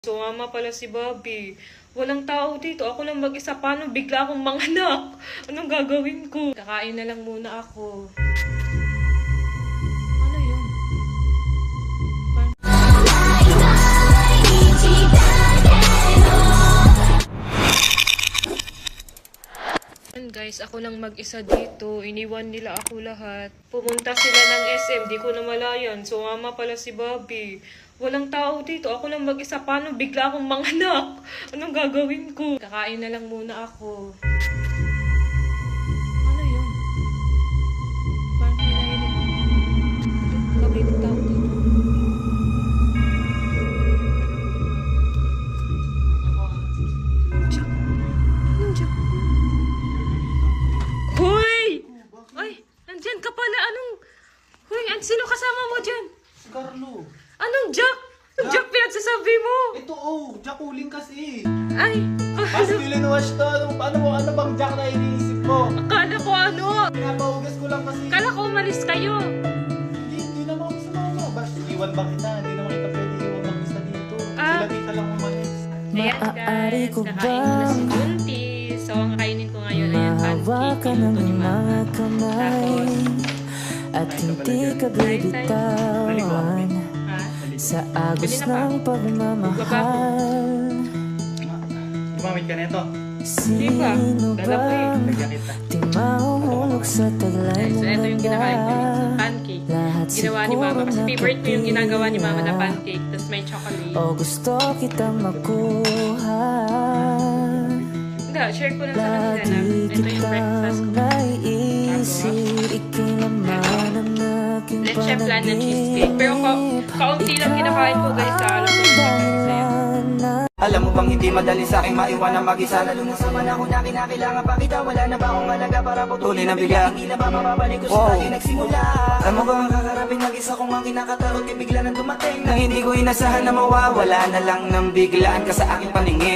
Sumama pala si Bobby. Walang tao dito. Ako lang mag-isa. Paano bigla akong manganak? Anong gagawin ko? Kakain na lang muna ako. Ano yun? Guys, ako lang mag-isa dito. Iniwan nila ako lahat. Pumunta sila ng SM. Di ko na malayan. Sumama pala si Bobby. Walang tao dito. Ako lang mag-isa. Paano bigla akong manganak? Anong gagawin ko? Kakain na lang muna ako. Ano yun? Parang hinahilig. Nakilig tao dito. Jack. Anong Jack? Hoy! Ay! Nandyan ka pala. Anong... Hoy, sino kasama mo dyan? Carlo. Anong Jack? Anong Jack pinagsasabi mo? Ito Jack uling kasi. Ay! Masculine wash to. Ano bang Jack na iniisip mo? Akala ko ano? Pinapahugas ko lang kasi. Akala ko umalis kayo. Hindi naman ako sumama. Basta iwan ba kita? Hindi naman kita pwede iwan mag-isa dito. Ah. Sila tita lang umalis. Ayan guys, kakain ko na si Buntis. So ang kainin ko ngayon, ayan, pancake. Ito ni Mama. Tapos, at hindi ka bibitawan sa agos ng pagmamahal. Gumamit ka nito. Hindi pa. Sino Dala ko eh. ba Lagyan kita. di mahuhulog sa taglay So ng ito yung manda? kinakain ko yung pancake. Lahat Ginawa ni Mama. Kasi favorite ko yung ginagawa ni Mama na pancake. Tapos may chocolate. o gusto kitang makuha. Hindi, share ko lang sa kanila na Lagi ito yung breakfast kitang ko. naiisip, ika'y laman ng aking Leche flan na cheesecake. Pero kaunti lang kinakain ko guys sa alam ko yung masaya. Alam mo bang hindi madali sa aking maiwanan mag-isa. Lalo na sa panahon na kinakailangan pa kita. Wala na ba akong malaga para putulin ang bigla. Hindi na ba mababalik ko sa lagi nagsimula. Alam mo ba ang kakarapin mag-isa kung ang kinakatarot ay bigla nang dumating. Nang hindi ko inasahan na mawawala na lang ng biglaan ka sa aking paningin.